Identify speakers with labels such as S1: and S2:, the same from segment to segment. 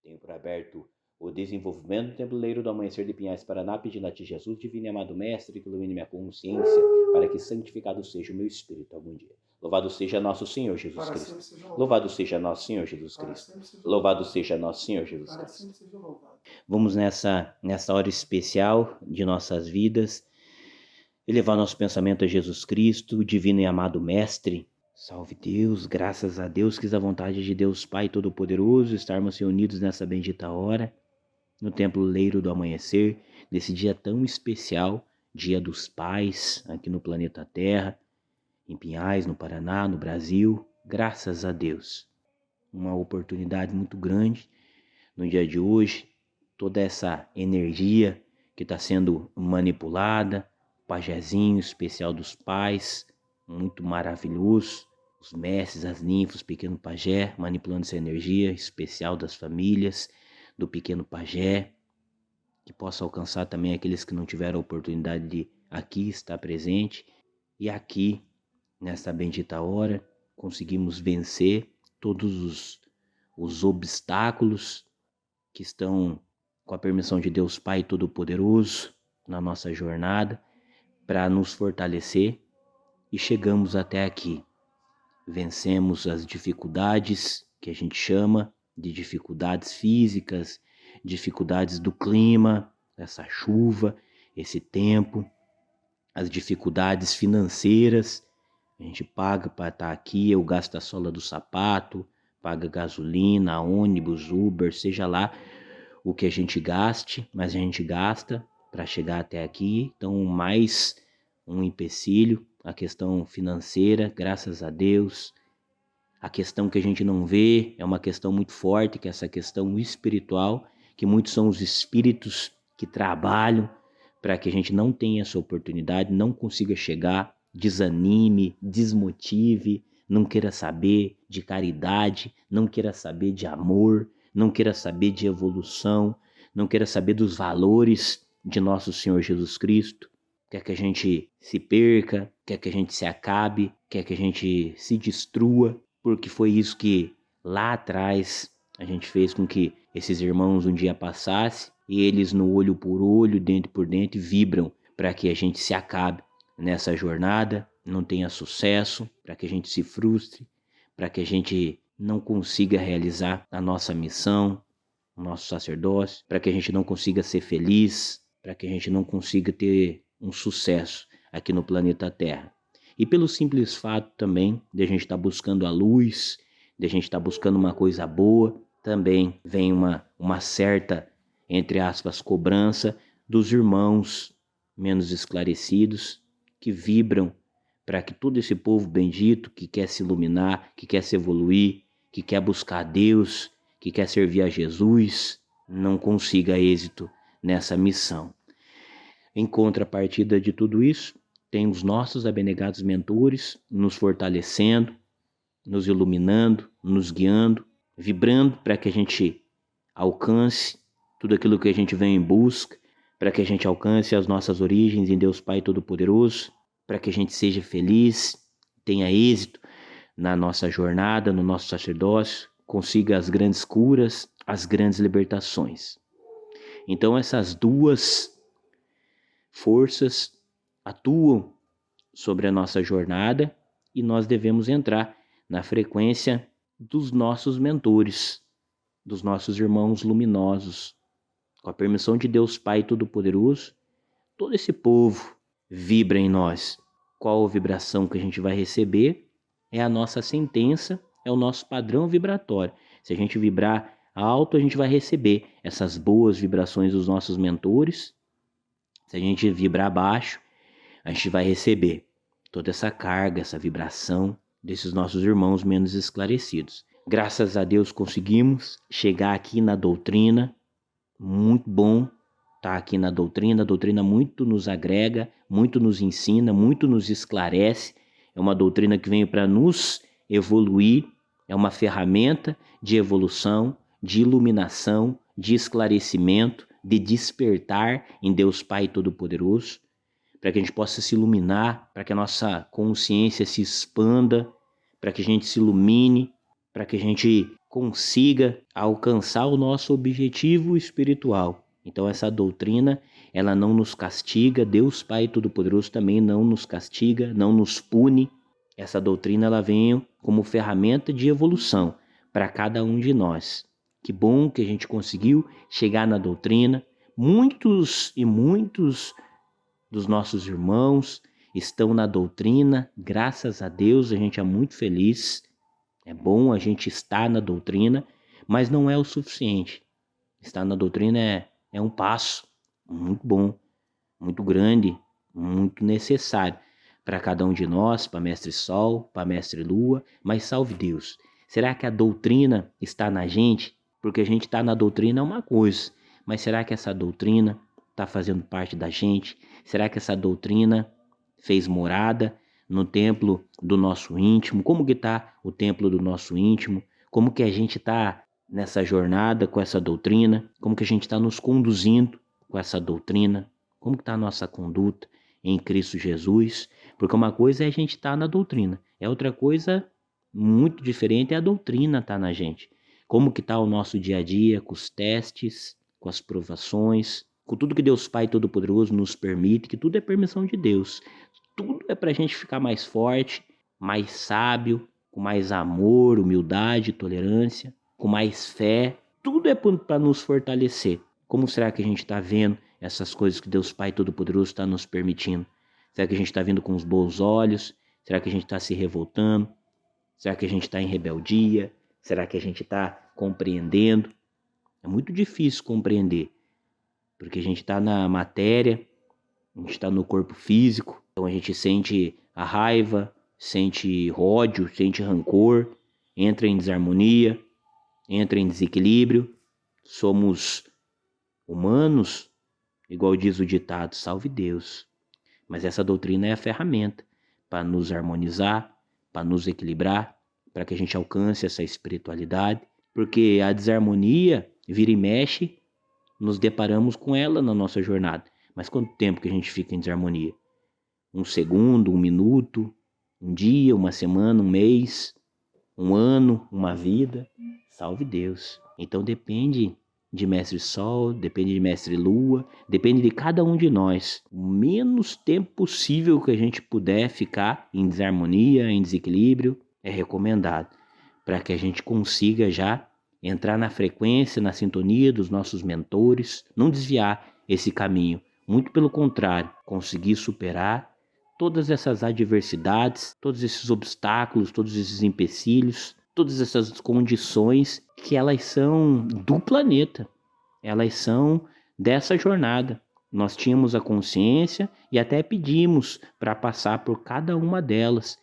S1: Tenho por aberto o desenvolvimento do Templo Leiro do Amanhecer de Pinhais, Paraná, pedindo a Ti, Jesus, divino e amado Mestre, que ilumine minha consciência, para que santificado seja o meu espírito algum dia. Louvado seja nosso Senhor Jesus Cristo. Louvado seja nosso Senhor Jesus Cristo. Louvado seja nosso Senhor Jesus Cristo. Vamos nessa hora especial de nossas vidas elevar nosso pensamento a Jesus Cristo, divino e amado Mestre. Salve Deus, graças a Deus, quis a vontade de Deus Pai Todo-Poderoso estarmos reunidos nessa bendita hora, no Templo Leiro do Amanhecer, nesse dia tão especial, Dia dos Pais, aqui no planeta Terra, em Pinhais, no Paraná, no Brasil. Graças a Deus. Uma oportunidade muito grande no dia de hoje, toda essa energia que está sendo manipulada, o pajezinho especial dos pais, muito maravilhoso, os mestres, as ninfas, o pequeno pajé, manipulando essa energia especial das famílias, do pequeno pajé, que possa alcançar também aqueles que não tiveram a oportunidade de aqui estar presente, e aqui, nesta bendita hora, conseguimos vencer todos os obstáculos que estão, com a permissão de Deus Pai Todo-Poderoso, na nossa jornada, para nos fortalecer, e chegamos até aqui. Vencemos as dificuldades que a gente chama de dificuldades físicas, dificuldades do clima, essa chuva, esse tempo, as dificuldades financeiras. A gente paga para estar aqui, eu gasto a sola do sapato, paga gasolina, ônibus, Uber, seja lá o que a gente gaste, mas a gente gasta para chegar até aqui. Então, mais um empecilho, a questão financeira, graças a Deus. A questão que a gente não vê é uma questão muito forte, que é essa questão espiritual, que muitos são os espíritos que trabalham para que a gente não tenha essa oportunidade, não consiga chegar, desanime, desmotive, não queira saber de caridade, não queira saber de amor, não queira saber de evolução, não queira saber dos valores de nosso Senhor Jesus Cristo. Quer que a gente se perca, quer que a gente se acabe, quer que a gente se destrua, porque foi isso que lá atrás a gente fez com que esses irmãos um dia passassem, e eles no olho por olho, dentro por dentro, vibram para que a gente se acabe nessa jornada, não tenha sucesso, para que a gente se frustre, para que a gente não consiga realizar a nossa missão, o nosso sacerdócio, para que a gente não consiga ser feliz, para que a gente não consiga ter um sucesso aqui no planeta Terra. E pelo simples fato também de a gente estar buscando a luz, de a gente estar buscando uma coisa boa, também vem uma certa, entre aspas, cobrança dos irmãos menos esclarecidos, que vibram para que todo esse povo bendito que quer se iluminar, que quer se evoluir, que quer buscar a Deus, que quer servir a Jesus, não consiga êxito nessa missão. Em contrapartida de tudo isso, tem os nossos abnegados mentores nos fortalecendo, nos iluminando, nos guiando, vibrando para que a gente alcance tudo aquilo que a gente vem em busca, para que a gente alcance as nossas origens em Deus Pai Todo-Poderoso, para que a gente seja feliz, tenha êxito na nossa jornada, no nosso sacerdócio, consiga as grandes curas, as grandes libertações. Então essas duas forças atuam sobre a nossa jornada e nós devemos entrar na frequência dos nossos mentores, dos nossos irmãos luminosos. Com a permissão de Deus Pai Todo-Poderoso, todo esse povo vibra em nós. Qual a vibração que a gente vai receber? É a nossa sentença, é o nosso padrão vibratório. Se a gente vibrar alto, a gente vai receber essas boas vibrações dos nossos mentores. Se a gente vibrar baixo, a gente vai receber toda essa carga, essa vibração desses nossos irmãos menos esclarecidos. Graças a Deus conseguimos chegar aqui na doutrina. Muito bom estar aqui na doutrina. A doutrina muito nos agrega, muito nos ensina, muito nos esclarece. É uma doutrina que veio para nos evoluir. É uma ferramenta de evolução, de iluminação, de esclarecimento, de despertar em Deus Pai Todo-Poderoso, para que a gente possa se iluminar, para que a nossa consciência se expanda, para que a gente se ilumine, para que a gente consiga alcançar o nosso objetivo espiritual. Então essa doutrina, ela não nos castiga, Deus Pai Todo-Poderoso também não nos castiga, não nos pune. Essa doutrina, ela vem como ferramenta de evolução para cada um de nós. Que bom que a gente conseguiu chegar na doutrina. Muitos dos nossos irmãos estão na doutrina, graças a Deus, a gente é muito feliz. É bom a gente estar na doutrina, mas não é o suficiente. Estar na doutrina é um passo muito bom, muito grande, muito necessário para cada um de nós, para Mestre Sol, para Mestre Lua, mas salve Deus. Será que a doutrina está na gente? Porque a gente está na doutrina é uma coisa, mas será que essa doutrina está fazendo parte da gente? Será que essa doutrina fez morada no templo do nosso íntimo? Como que está o templo do nosso íntimo? Como que a gente está nessa jornada com essa doutrina? Como que a gente está nos conduzindo com essa doutrina? Como que está a nossa conduta em Cristo Jesus? Porque uma coisa é a gente estar na doutrina, é outra coisa muito diferente é a doutrina estar na gente. Como que está o nosso dia a dia com os testes, com as provações, com tudo que Deus Pai Todo-Poderoso nos permite, que tudo é permissão de Deus. Tudo é para a gente ficar mais forte, mais sábio, com mais amor, humildade, tolerância, com mais fé. Tudo é para nos fortalecer. Como será que a gente está vendo essas coisas que Deus Pai Todo-Poderoso está nos permitindo? Será que a gente está vendo com os bons olhos? Será que a gente está se revoltando? Será que a gente está em rebeldia? Será que a gente está compreendendo? É muito difícil compreender, porque a gente está na matéria, a gente está no corpo físico, então a gente sente a raiva, sente ódio, sente rancor, entra em desarmonia, entra em desequilíbrio. Somos humanos, igual diz o ditado, salve Deus. Mas essa doutrina é a ferramenta para nos harmonizar, para nos equilibrar, para que a gente alcance essa espiritualidade, porque a desarmonia vira e mexe, nos deparamos com ela na nossa jornada. Mas quanto tempo que a gente fica em desarmonia? Um segundo, um minuto, um dia, uma semana, um mês, um ano, uma vida? Salve Deus. Então depende de Mestre Sol, depende de Mestre Lua, depende de cada um de nós. O menos tempo possível que a gente puder ficar em desarmonia, em desequilíbrio, é recomendado, para que a gente consiga já entrar na frequência, na sintonia dos nossos mentores, não desviar esse caminho. Muito pelo contrário, conseguir superar todas essas adversidades, todos esses obstáculos, todos esses empecilhos, todas essas condições que elas são do planeta, elas são dessa jornada. Nós tínhamos a consciência e até pedimos para passar por cada uma delas,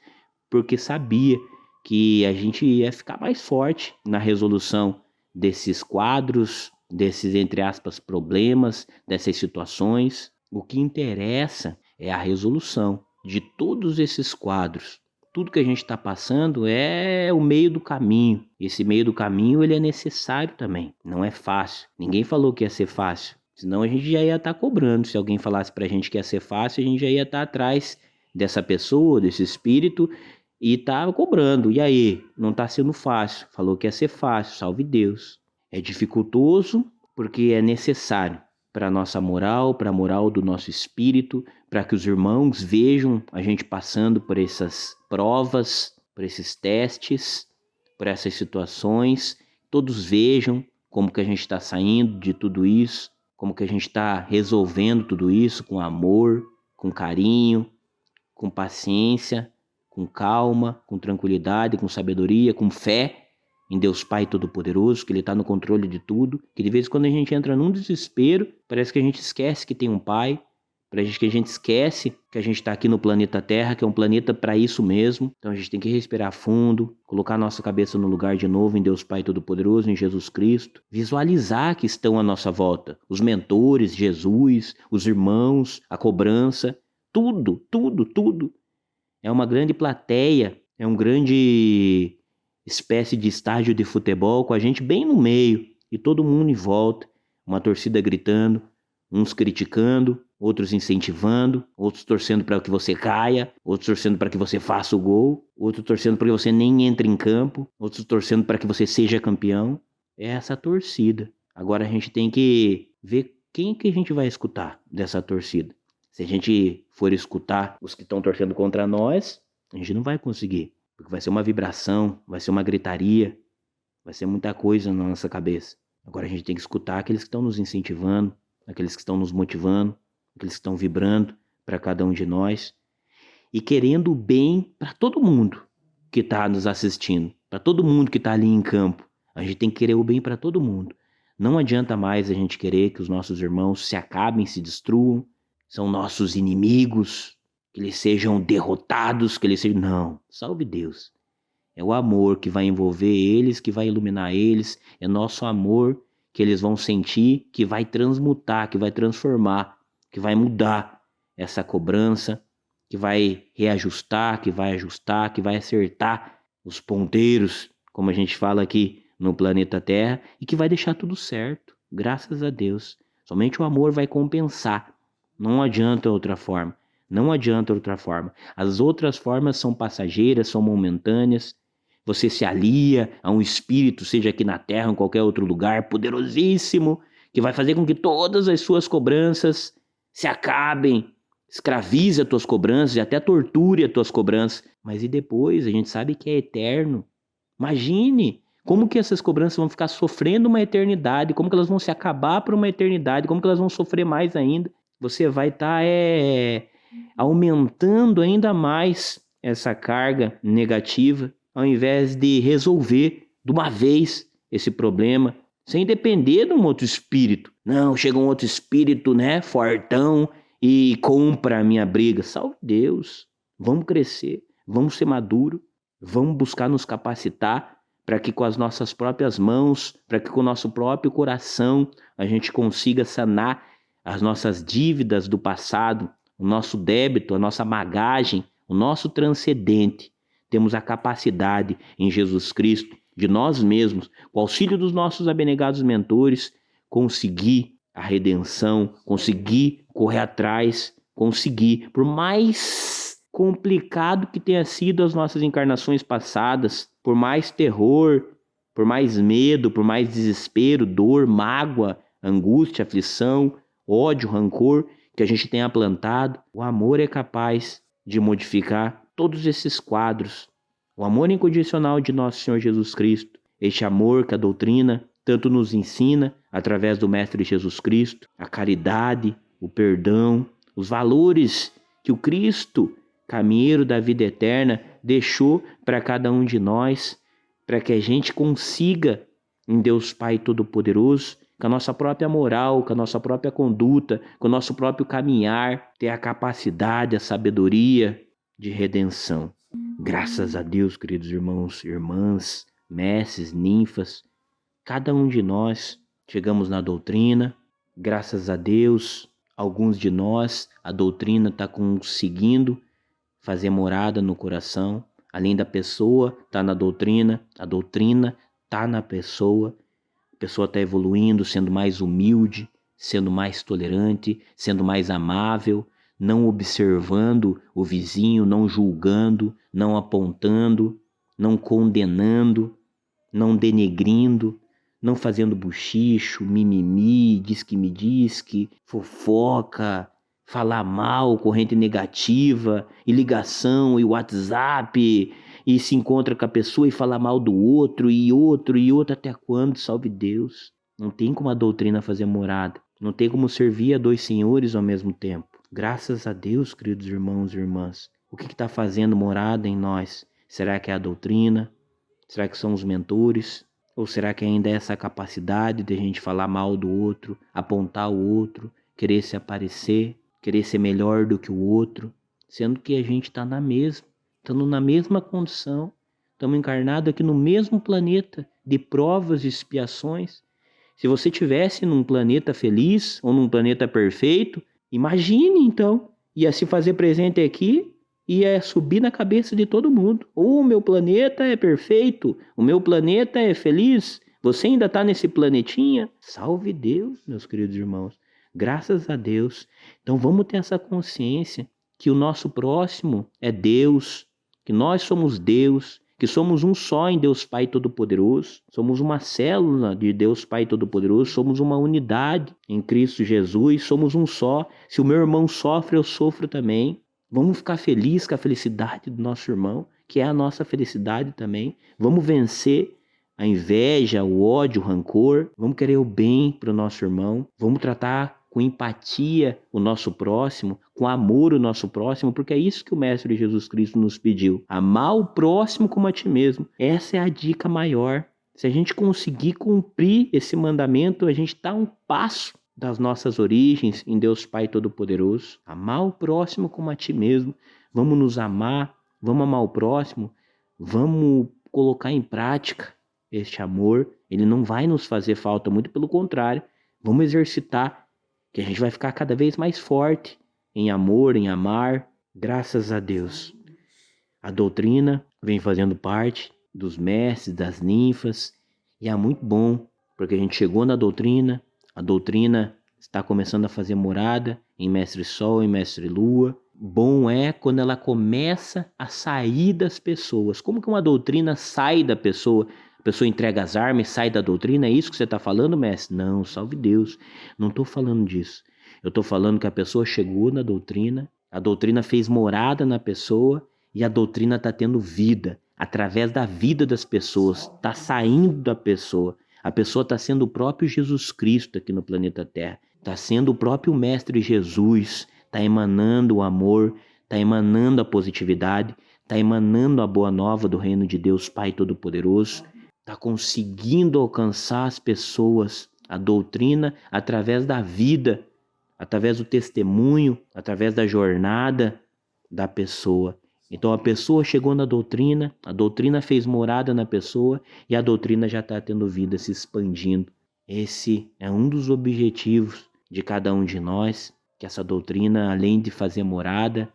S1: porque sabia que a gente ia ficar mais forte na resolução desses quadros, desses, entre aspas, problemas, dessas situações. O que interessa é a resolução de todos esses quadros. Tudo que a gente está passando é o meio do caminho. Esse meio do caminho, ele é necessário também. Não é fácil. Ninguém falou que ia ser fácil. Senão a gente já ia estar cobrando. Se alguém falasse pra gente que ia ser fácil, a gente já ia estar atrás dessa pessoa, desse espírito, e tá cobrando. E aí? Não tá sendo fácil. Falou que ia ser fácil. Salve Deus. É dificultoso porque é necessário para a nossa moral, para a moral do nosso espírito, para que os irmãos vejam a gente passando por essas provas, por esses testes, por essas situações. Todos vejam como que a gente está saindo de tudo isso, como que a gente está resolvendo tudo isso com amor, com carinho, com paciência, com calma, com tranquilidade, com sabedoria, com fé em Deus Pai Todo-Poderoso, que Ele está no controle de tudo, que de vez em quando a gente entra num desespero, parece que a gente esquece que tem um Pai, parece que a gente esquece que a gente está aqui no planeta Terra, que é um planeta para isso mesmo. Então a gente tem que respirar fundo, colocar a nossa cabeça no lugar de novo em Deus Pai Todo-Poderoso, em Jesus Cristo, visualizar que estão à nossa volta, os mentores, Jesus, os irmãos, a cobrança, tudo. É uma grande plateia, é um grande espécie de estádio de futebol com a gente bem no meio e todo mundo em volta, uma torcida gritando, uns criticando, outros incentivando, outros torcendo para que você caia, outros torcendo para que você faça o gol, outros torcendo para que você nem entre em campo, outros torcendo para que você seja campeão. É essa torcida. Agora a gente tem que ver quem que a gente vai escutar dessa torcida. Se a gente for escutar os que estão torcendo contra nós, a gente não vai conseguir, porque vai ser uma vibração, vai ser uma gritaria, vai ser muita coisa na nossa cabeça. Agora a gente tem que escutar aqueles que estão nos incentivando, aqueles que estão nos motivando, aqueles que estão vibrando para cada um de nós e querendo o bem para todo mundo que está nos assistindo, para todo mundo que está ali em campo. A gente tem que querer o bem para todo mundo. Não adianta mais a gente querer que os nossos irmãos se acabem, se destruam, são nossos inimigos, que eles sejam derrotados, que eles sejam... Não, salve Deus. É o amor que vai envolver eles, que vai iluminar eles, é nosso amor que eles vão sentir, que vai transmutar, que vai transformar, que vai mudar essa cobrança, que vai reajustar, que vai ajustar, que vai acertar os ponteiros, como a gente fala aqui no planeta Terra, e que vai deixar tudo certo, graças a Deus. Somente o amor vai compensar, não adianta outra forma, não adianta outra forma. As outras formas são passageiras, são momentâneas. Você se alia a um espírito, seja aqui na Terra ou em qualquer outro lugar, poderosíssimo, que vai fazer com que todas as suas cobranças se acabem, escravize as tuas cobranças e até torture as tuas cobranças. Mas e depois? A gente sabe que é eterno. Imagine como que essas cobranças vão ficar sofrendo uma eternidade, como que elas vão se acabar por uma eternidade, como que elas vão sofrer mais ainda. Você vai estar aumentando ainda mais essa carga negativa, ao invés de resolver de uma vez esse problema, sem depender de um outro espírito. Não, chega um outro espírito, né, fortão, e compra a minha briga. Salve Deus, vamos crescer, vamos ser maduros, vamos buscar nos capacitar para que com as nossas próprias mãos, para que com o nosso próprio coração, a gente consiga sanar as nossas dívidas do passado, o nosso débito, a nossa bagagem, o nosso transcendente. Temos a capacidade em Jesus Cristo de nós mesmos, com o auxílio dos nossos abnegados mentores, conseguir a redenção, conseguir correr atrás, conseguir, por mais complicado que tenha sido as nossas encarnações passadas, por mais terror, por mais medo, por mais desespero, dor, mágoa, angústia, aflição, ódio, rancor que a gente tenha plantado, o amor é capaz de modificar todos esses quadros. O amor incondicional de nosso Senhor Jesus Cristo, este amor que a doutrina tanto nos ensina através do Mestre Jesus Cristo, a caridade, o perdão, os valores que o Cristo, caminheiro da vida eterna, deixou para cada um de nós, para que a gente consiga, em Deus Pai Todo-Poderoso, com a nossa própria moral, com a nossa própria conduta, com o nosso próprio caminhar, ter a capacidade, a sabedoria de redenção. Graças a Deus, queridos irmãos, irmãs, mestres, ninfas, cada um de nós chegamos na doutrina. Graças a Deus, alguns de nós, a doutrina está conseguindo fazer morada no coração. Além da pessoa estar na doutrina, a doutrina está na pessoa. A pessoa está evoluindo, sendo mais humilde, sendo mais tolerante, sendo mais amável, não observando o vizinho, não julgando, não apontando, não condenando, não denegrindo, não fazendo buchicho, mimimi, diz-que, fofoca, falar mal, corrente negativa, e ligação, e WhatsApp, e se encontra com a pessoa e fala mal do outro, e outro, até quando? Salve Deus. Não tem como a doutrina fazer morada, não tem como servir a dois senhores ao mesmo tempo. Graças a Deus, queridos irmãos e irmãs. O que está fazendo morada em nós? Será que é a doutrina? Será que são os mentores? Ou será que ainda é essa capacidade de a gente falar mal do outro, apontar o outro, querer se aparecer, querer ser melhor do que o outro, sendo que a gente está na mesma, estando na mesma condição, estamos encarnados aqui no mesmo planeta de provas e expiações. Se você estivesse num planeta feliz ou num planeta perfeito, imagine então, ia se fazer presente aqui, ia subir na cabeça de todo mundo. O meu planeta é perfeito, o meu planeta é feliz, você ainda está nesse planetinha? Salve Deus, meus queridos irmãos. Graças a Deus. Então vamos ter essa consciência que o nosso próximo é Deus, que nós somos Deus, que somos um só em Deus Pai Todo-Poderoso, somos uma célula de Deus Pai Todo-Poderoso, somos uma unidade em Cristo Jesus, somos um só. Se o meu irmão sofre, eu sofro também. Vamos ficar felizes com a felicidade do nosso irmão, que é a nossa felicidade também. Vamos vencer a inveja, o ódio, o rancor. Vamos querer o bem para o nosso irmão. Vamos tratar com empatia o nosso próximo, com amor o nosso próximo, porque é isso que o Mestre Jesus Cristo nos pediu. Amar o próximo como a ti mesmo. Essa é a dica maior. Se a gente conseguir cumprir esse mandamento, a gente dá um passo das nossas origens em Deus Pai Todo-Poderoso. Amar o próximo como a ti mesmo. Vamos nos amar, vamos amar o próximo, vamos colocar em prática este amor. Ele não vai nos fazer falta, muito pelo contrário. Vamos exercitar, que a gente vai ficar cada vez mais forte em amor, em amar. Graças a Deus. A doutrina vem fazendo parte dos mestres, das ninfas, e é muito bom, porque a gente chegou na doutrina, a doutrina está começando a fazer morada em Mestre Sol e Mestre Lua. Bom é quando ela começa a sair das pessoas. Como que uma doutrina sai da pessoa? A pessoa entrega as armas e sai da doutrina? É isso que você está falando, mestre? Não, salve Deus. Não estou falando disso. Eu estou falando que a pessoa chegou na doutrina, a doutrina fez morada na pessoa e a doutrina está tendo vida. Através da vida das pessoas, está saindo da pessoa. A pessoa está sendo o próprio Jesus Cristo aqui no planeta Terra. Está sendo o próprio Mestre Jesus. Está emanando o amor, está emanando a positividade, está emanando a boa nova do reino de Deus Pai Todo-Poderoso. Está conseguindo alcançar as pessoas, a doutrina, através da vida, através do testemunho, através da jornada da pessoa. Então a pessoa chegou na doutrina, a doutrina fez morada na pessoa e a doutrina já está tendo vida, se expandindo. Esse é um dos objetivos de cada um de nós, que essa doutrina, além de fazer morada,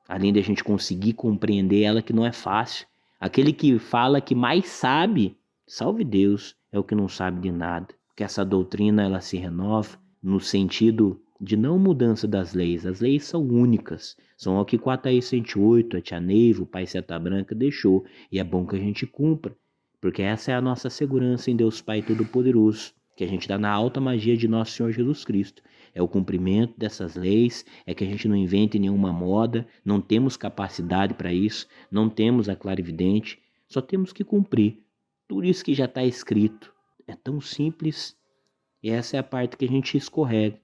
S1: além de a gente conseguir compreender ela, que não é fácil. Aquele que fala que mais sabe, salve Deus, é o que não sabe de nada. Porque essa doutrina ela se renova no sentido de não mudança das leis. As leis são únicas. São o que o Quataí 108, a Tia Neiva, o Pai Seta Branca deixou. E é bom que a gente cumpra. Porque essa é a nossa segurança em Deus Pai Todo-Poderoso, que a gente dá na alta magia de nosso Senhor Jesus Cristo. É o cumprimento dessas leis, é que a gente não invente nenhuma moda, não temos capacidade para isso, não temos a clarividente, só temos que cumprir. Tudo isso que já está escrito. É tão simples e essa é a parte que a gente escorrega.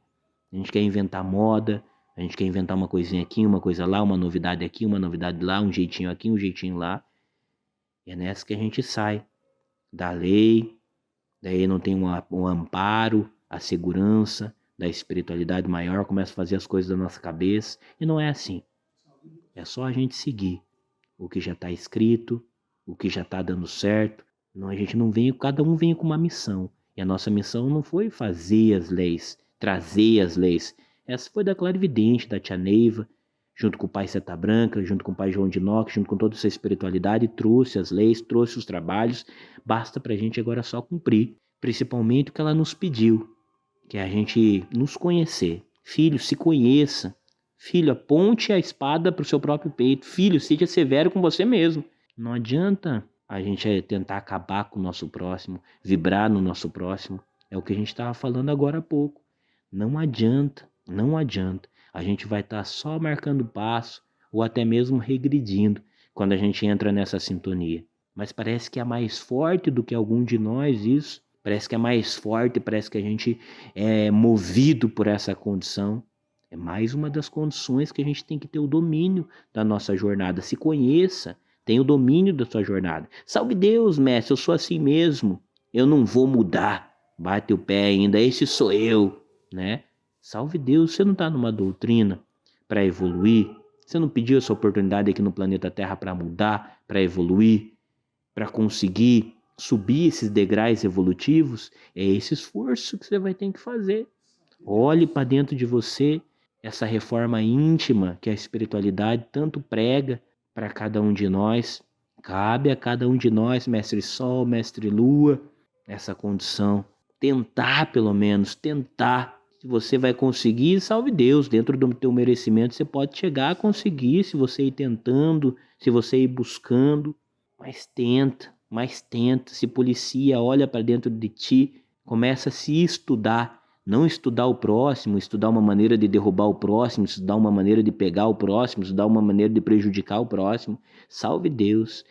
S1: A gente quer inventar moda, a gente quer inventar uma coisinha aqui, uma coisa lá, uma novidade aqui, uma novidade lá, um jeitinho aqui, um jeitinho lá. E é nessa que a gente sai da lei, daí não tem um amparo, a segurança da espiritualidade maior, começa a fazer as coisas da nossa cabeça, e não é assim. É só a gente seguir o que já está escrito, o que já está dando certo. Não, a gente não vem, cada um vem com uma missão. E a nossa missão não foi fazer as leis, trazer as leis. Essa foi da Clarividente, da Tia Neiva, junto com o Pai Seta Branca, junto com o Pai João de Enoque, junto com toda essa espiritualidade, trouxe as leis, trouxe os trabalhos. Basta pra gente agora só cumprir, principalmente o que ela nos pediu, que é a gente nos conhecer. Filho, se conheça. Filho, aponte a espada pro seu próprio peito. Filho, seja severo com você mesmo. Não adianta a gente tentar acabar com o nosso próximo, vibrar no nosso próximo. É o que a gente estava falando agora há pouco. Não adianta, não adianta. A gente vai estar só marcando passo ou até mesmo regredindo quando a gente entra nessa sintonia. Mas parece que é mais forte do que algum de nós isso. Parece que é mais forte, parece que a gente é movido por essa condição. É mais uma das condições que a gente tem que ter o domínio da nossa jornada. Se conheça, tenha o domínio da sua jornada. Salve Deus, mestre, eu sou assim mesmo. Eu não vou mudar. Bate o pé ainda, esse sou eu, né? Salve Deus, você não está numa doutrina para evoluir? Você não pediu essa oportunidade aqui no planeta Terra para mudar, para evoluir, para conseguir subir esses degraus evolutivos? É esse esforço que você vai ter que fazer. Olhe para dentro de você essa reforma íntima que a espiritualidade tanto prega para cada um de nós. Cabe a cada um de nós, Mestre Sol, Mestre Lua, essa condição. Tentar, pelo menos, tentar. Se Se você vai conseguir, salve Deus, dentro do teu merecimento você pode chegar a conseguir, se você ir tentando, se você ir buscando, mas tenta, se policia, olha para dentro de ti, começa a se estudar, não estudar o próximo, estudar uma maneira de derrubar o próximo, estudar uma maneira de pegar o próximo, estudar uma maneira de prejudicar o próximo, salve Deus.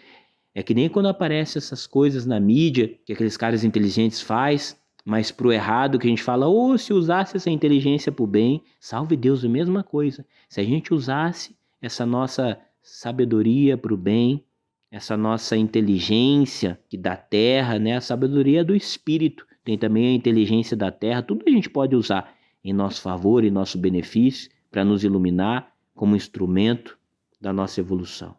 S1: É que nem quando aparecem essas coisas na mídia, que aqueles caras inteligentes faz, mas pro errado que a gente fala, se usasse essa inteligência pro bem, salve Deus, a mesma coisa. Se a gente usasse essa nossa sabedoria pro bem, essa nossa inteligência que da terra, né? A sabedoria do espírito, tem também a inteligência da terra, tudo a gente pode usar em nosso favor, em nosso benefício, para nos iluminar como instrumento da nossa evolução.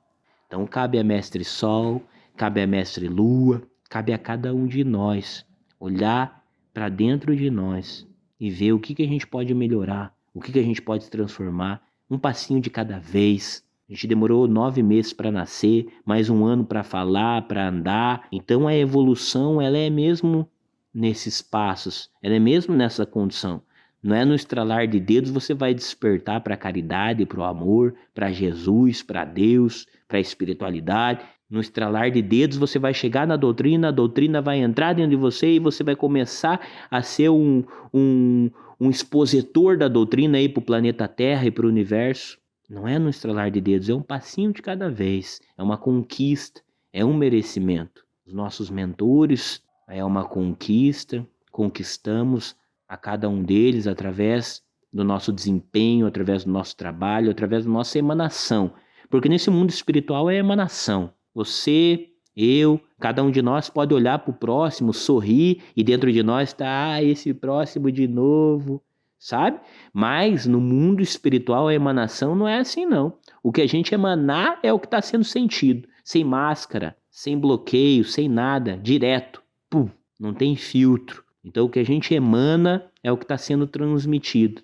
S1: Então cabe a Mestre Sol, cabe a Mestre Lua, cabe a cada um de nós olhar para dentro de nós e ver o que a gente pode melhorar, o que a gente pode transformar, um passinho de cada vez. A gente demorou 9 meses para nascer, mais 1 ano para falar, para andar. Então a evolução, ela é mesmo nesses passos, ela é mesmo nessa condição. Não é no estralar de dedos você vai despertar para a caridade, para o amor, para Jesus, para Deus, para a espiritualidade. No estralar de dedos você vai chegar na doutrina, a doutrina vai entrar dentro de você e você vai começar a ser um expositor da doutrina aí para o planeta Terra e para o universo. Não é no estralar de dedos, é um passinho de cada vez, é uma conquista, é um merecimento. Os nossos mentores é uma conquista, conquistamos a cada um deles através do nosso desempenho, através do nosso trabalho, através da nossa emanação. Porque nesse mundo espiritual é emanação. Você, eu, cada um de nós pode olhar para o próximo, sorrir e dentro de nós está esse próximo de novo, sabe? Mas no mundo espiritual a emanação não é assim não. O que a gente emanar é o que está sendo sentido, sem máscara, sem bloqueio, sem nada, direto. Pum, não tem filtro. Então o que a gente emana é o que está sendo transmitido,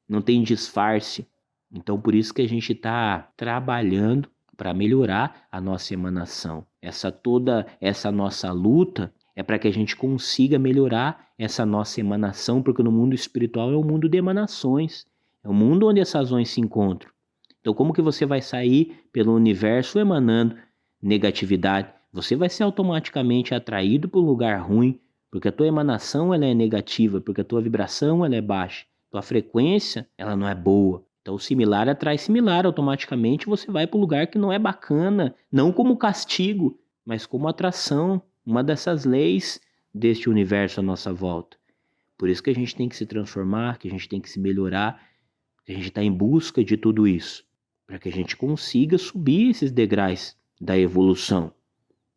S1: não tem disfarce. Então por isso que a gente está trabalhando para melhorar a nossa emanação. Toda essa nossa luta é para que a gente consiga melhorar essa nossa emanação, porque no mundo espiritual é um mundo de emanações, é um mundo onde essas razões se encontram. Então como que você vai sair pelo universo emanando negatividade? Você vai ser automaticamente atraído para um lugar ruim, porque a tua emanação ela é negativa, porque a tua vibração ela é baixa, tua frequência ela não é boa. Então o similar atrai similar, automaticamente você vai para um lugar que não é bacana, não como castigo, mas como atração, uma dessas leis deste universo à nossa volta. Por isso que a gente tem que se transformar, que a gente tem que se melhorar, que a gente está em busca de tudo isso, para que a gente consiga subir esses degraus da evolução,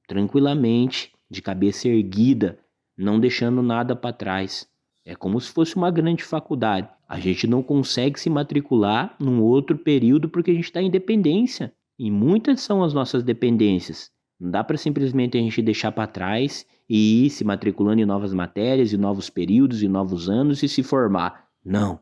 S1: tranquilamente, de cabeça erguida, não deixando nada para trás. É como se fosse uma grande faculdade. A gente não consegue se matricular num outro período porque a gente está em dependência. E muitas são as nossas dependências. Não dá para simplesmente a gente deixar para trás e ir se matriculando em novas matérias, em novos períodos, em novos anos e se formar. Não,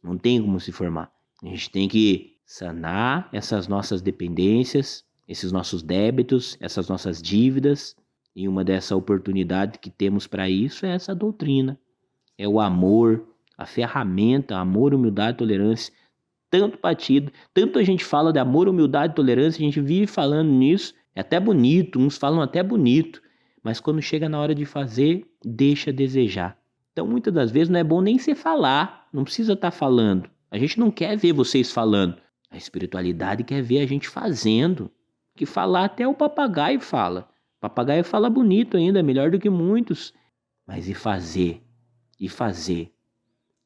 S1: não tem como se formar. A gente tem que sanar essas nossas dependências, esses nossos débitos, essas nossas dívidas. E uma dessa oportunidade que temos para isso é essa doutrina. É o amor, a ferramenta, amor, humildade, tolerância, tanto batido, tanto a gente fala de amor, humildade, tolerância, a gente vive falando nisso, é até bonito, uns falam até bonito, mas quando chega na hora de fazer, deixa a desejar. Então muitas das vezes não é bom nem você falar, não precisa estar falando, a gente não quer ver vocês falando, a espiritualidade quer ver a gente fazendo, que falar até o papagaio fala, o papagaio fala bonito ainda, melhor do que muitos, mas e fazer? E fazer.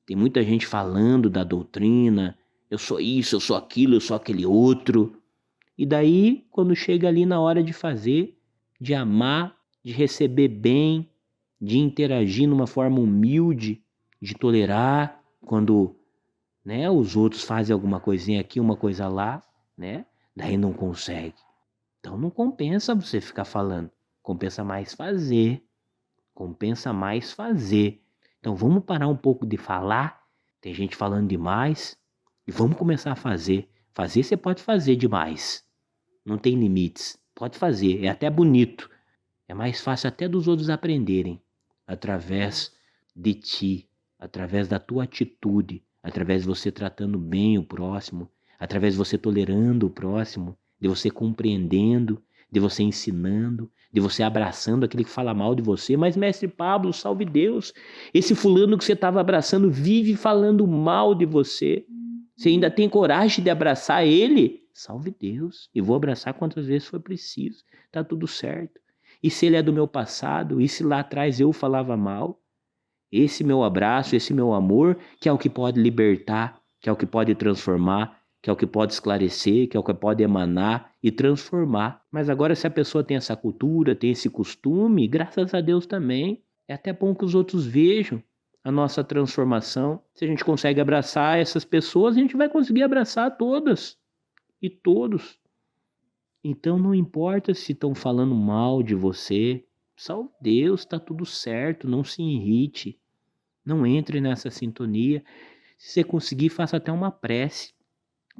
S1: Tem muita gente falando da doutrina, eu sou isso, eu sou aquilo, eu sou aquele outro. E daí, quando chega ali na hora de fazer, de amar, de receber bem, de interagir numa forma humilde, de tolerar, quando os outros fazem alguma coisinha aqui, uma coisa lá, daí não consegue. Então não compensa você ficar falando, compensa mais fazer, compensa mais fazer. Então vamos parar um pouco de falar, tem gente falando demais, e vamos começar a fazer. Fazer você pode fazer demais, não tem limites, pode fazer, é até bonito. É mais fácil até dos outros aprenderem, através de ti, através da tua atitude, através de você tratando bem o próximo, através de você tolerando o próximo, de você compreendendo, de você ensinando, de você abraçando aquele que fala mal de você. Mas, mestre Pablo, salve Deus, esse fulano que você estava abraçando vive falando mal de você. Você ainda tem coragem de abraçar ele? Salve Deus, e vou abraçar quantas vezes for preciso, tá tudo certo. E se ele é do meu passado, e se lá atrás eu falava mal, esse meu abraço, esse meu amor, que é o que pode libertar, que é o que pode transformar, que é o que pode esclarecer, que é o que pode emanar e transformar. Mas agora, se a pessoa tem essa cultura, tem esse costume, graças a Deus também, é até bom que os outros vejam a nossa transformação. Se a gente consegue abraçar essas pessoas, a gente vai conseguir abraçar todas e todos. Então não importa se estão falando mal de você, salve Deus, tá tudo certo, não se irrite. Não entre nessa sintonia. Se você conseguir, faça até uma prece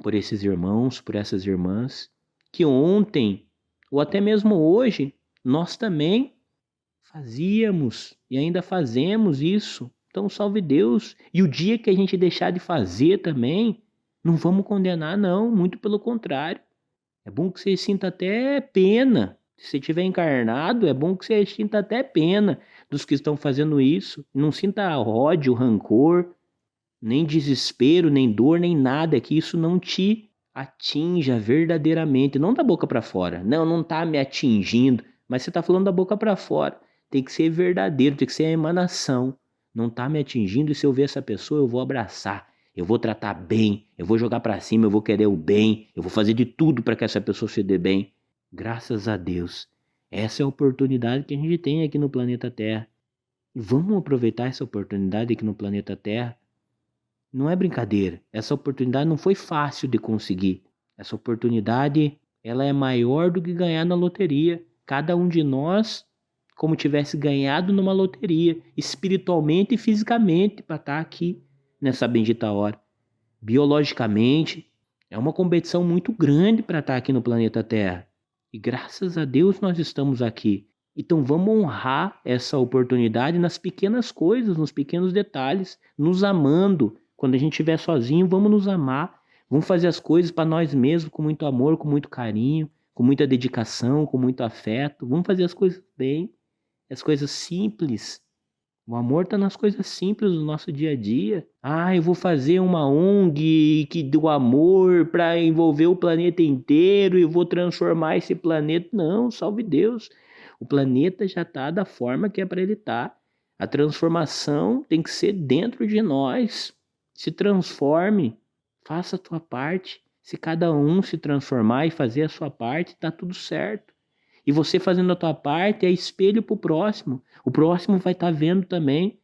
S1: por esses irmãos, por essas irmãs, que ontem, ou até mesmo hoje, nós também fazíamos e ainda fazemos isso. Então, salve Deus. E o dia que a gente deixar de fazer também, não vamos condenar, não. Muito pelo contrário. É bom que você sinta até pena. Se você estiver encarnado, é bom que você sinta até pena dos que estão fazendo isso. Não sinta ódio, rancor, nem desespero, nem dor, nem nada. Que isso não te atinja verdadeiramente. Não da boca para fora. Não tá me atingindo. Mas você tá falando da boca para fora. Tem que ser verdadeiro, tem que ser a emanação. Não tá me atingindo e se eu ver essa pessoa, eu vou abraçar. Eu vou tratar bem, eu vou jogar pra cima, eu vou querer o bem, eu vou fazer de tudo para que essa pessoa se dê bem. Graças a Deus. Essa é a oportunidade que a gente tem aqui no planeta Terra. E vamos aproveitar essa oportunidade aqui no planeta Terra. Não é brincadeira. Essa oportunidade não foi fácil de conseguir. Essa oportunidade, ela é maior do que ganhar na loteria. Cada um de nós, como tivesse ganhado numa loteria, espiritualmente e fisicamente, para estar aqui nessa bendita hora. Biologicamente, é uma competição muito grande para estar aqui no planeta Terra. E graças a Deus nós estamos aqui. Então vamos honrar essa oportunidade nas pequenas coisas, nos pequenos detalhes, nos amando. Quando a gente estiver sozinho, vamos nos amar. Vamos fazer as coisas para nós mesmos com muito amor, com muito carinho, com muita dedicação, com muito afeto. Vamos fazer as coisas bem, as coisas simples. O amor está nas coisas simples do nosso dia a dia. Eu vou fazer uma ONG do amor para envolver o planeta inteiro e vou transformar esse planeta. Não, salve Deus. O planeta já está da forma que é para ele estar. A transformação tem que ser dentro de nós. Se transforme, faça a tua parte. Se cada um se transformar e fazer a sua parte, está tudo certo. E você fazendo a tua parte é espelho para o próximo. O próximo vai estar vendo também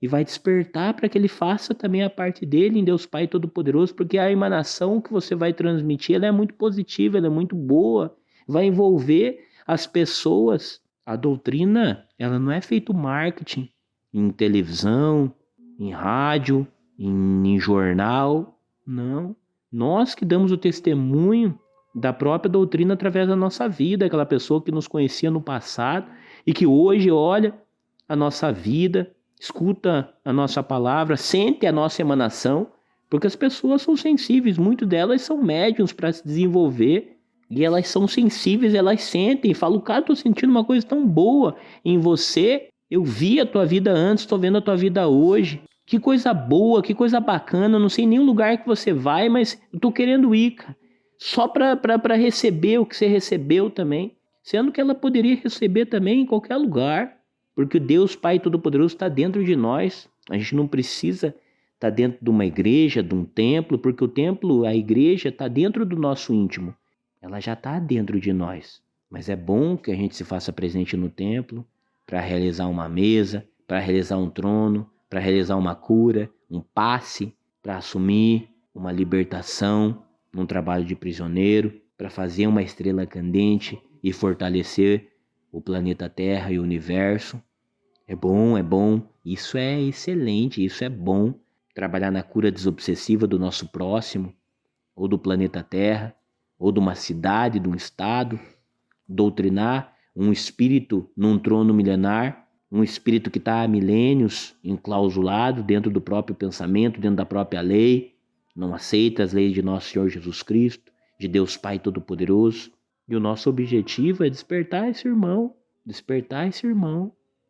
S1: e vai despertar para que ele faça também a parte dele em Deus Pai Todo-Poderoso, porque a emanação que você vai transmitir ela é muito positiva, ela é muito boa, vai envolver as pessoas. A doutrina, ela não é feito marketing em televisão, em rádio, em jornal, não. Nós que damos o testemunho da própria doutrina através da nossa vida, aquela pessoa que nos conhecia no passado e que hoje olha a nossa vida, escuta a nossa palavra, sente a nossa emanação, porque as pessoas são sensíveis, muitas delas são médiums para se desenvolver e elas são sensíveis, elas sentem, falam, cara, estou sentindo uma coisa tão boa em você, eu vi a tua vida antes, estou vendo a tua vida hoje, que coisa boa, que coisa bacana, eu não sei nenhum lugar que você vai, mas eu estou querendo ir, cara. Só para receber o que você recebeu também, sendo que ela poderia receber também em qualquer lugar, porque o Deus Pai Todo-Poderoso está dentro de nós. A gente não precisa estar dentro de uma igreja, de um templo, porque o templo, a igreja, está dentro do nosso íntimo. Ela já está dentro de nós. Mas é bom que a gente se faça presente no templo para realizar uma mesa, para realizar um trono, para realizar uma cura, um passe, para assumir uma libertação, num trabalho de prisioneiro, para fazer uma estrela candente e fortalecer o planeta Terra e o universo. É bom, isso é excelente, isso é bom. Trabalhar na cura desobsessiva do nosso próximo, ou do planeta Terra, ou de uma cidade, de um estado. Doutrinar um espírito num trono milenar um espírito que está há milênios enclausulado dentro do próprio pensamento, dentro da própria lei, não aceita as leis de nosso Senhor Jesus Cristo, de Deus Pai Todo-Poderoso. E o nosso objetivo é despertar esse irmão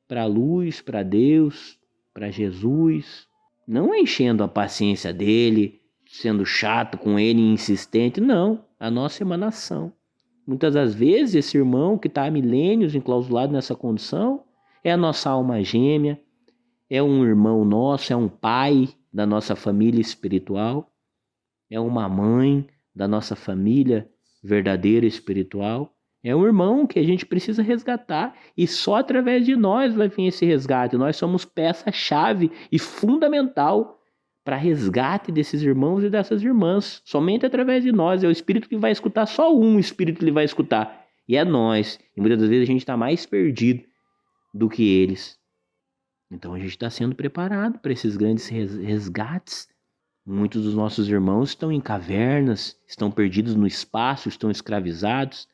S1: para a luz, para Deus, para Jesus, não enchendo a paciência dele, sendo chato com ele e insistente, não, a nossa emanação. Muitas das vezes esse irmão que está há milênios enclausulado nessa condição é a nossa alma gêmea, é um irmão nosso, é um pai da nossa família espiritual, é uma mãe da nossa família verdadeira espiritual, é um irmão que a gente precisa resgatar e só através de nós vai vir esse resgate. Nós somos peça-chave e fundamental para resgate desses irmãos e dessas irmãs. Somente através de nós. É o Espírito que vai escutar, só um Espírito ele vai escutar. E é nós. E muitas das vezes a gente está mais perdido do que eles. Então a gente está sendo preparado para esses grandes resgates. Muitos dos nossos irmãos estão em cavernas, estão perdidos no espaço, estão escravizados.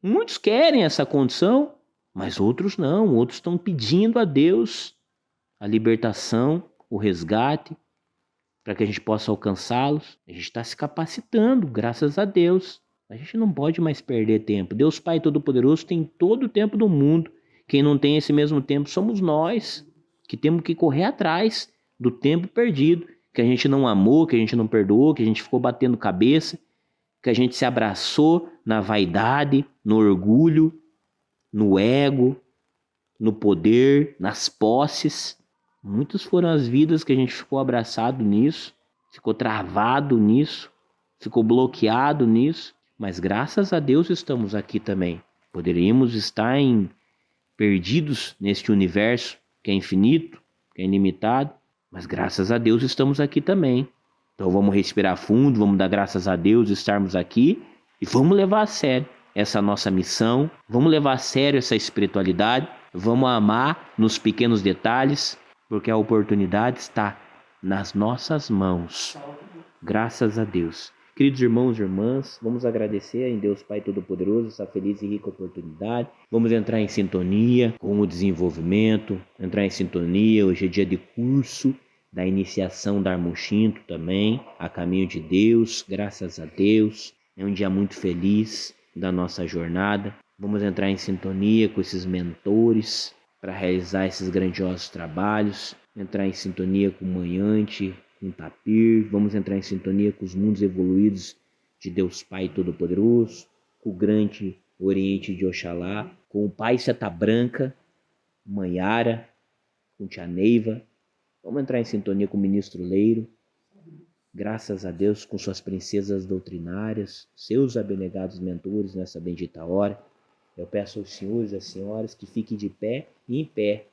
S1: Muitos querem essa condição, mas outros não. Outros estão pedindo a Deus a libertação, o resgate, para que a gente possa alcançá-los. A gente está se capacitando, graças a Deus. A gente não pode mais perder tempo. Deus Pai Todo-Poderoso tem todo o tempo do mundo. Quem não tem esse mesmo tempo somos nós, que temos que correr atrás do tempo perdido, que a gente não amou, que a gente não perdoou, que a gente ficou batendo cabeça, que a gente se abraçou na vaidade, no orgulho, no ego, no poder, nas posses. Muitas foram as vidas que a gente ficou abraçado nisso, ficou travado nisso, ficou bloqueado nisso. Mas graças a Deus estamos aqui também. Poderíamos estar perdidos neste universo que é infinito, que é ilimitado. Mas graças a Deus estamos aqui também. Então vamos respirar fundo, vamos dar graças a Deus estarmos aqui e vamos levar a sério essa nossa missão, vamos levar a sério essa espiritualidade, vamos amar nos pequenos detalhes, porque a oportunidade está nas nossas mãos. Graças a Deus. Queridos irmãos e irmãs, vamos agradecer em Deus Pai Todo-Poderoso essa feliz e rica oportunidade. Vamos entrar em sintonia com o desenvolvimento, entrar em sintonia. Hoje é dia de curso da iniciação da Armochinto também, a caminho de Deus, graças a Deus. É um dia muito feliz da nossa jornada. Vamos entrar em sintonia com esses mentores para realizar esses grandiosos trabalhos, entrar em sintonia com o Manhante, com o Tapir, vamos entrar em sintonia com os mundos evoluídos de Deus Pai Todo-Poderoso, com o grande Oriente de Oxalá, com o Pai Seta Branca, Manhara, com Tia Neiva. Vamos entrar em sintonia com o Ministro Leiro, graças a Deus, com suas princesas doutrinárias, seus abnegados mentores nessa bendita hora. Eu peço aos senhores e às senhoras que fiquem de pé e em pé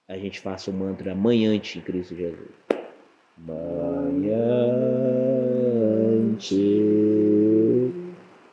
S1: a gente faça o mantra Manhante em Cristo Jesus. Manhante.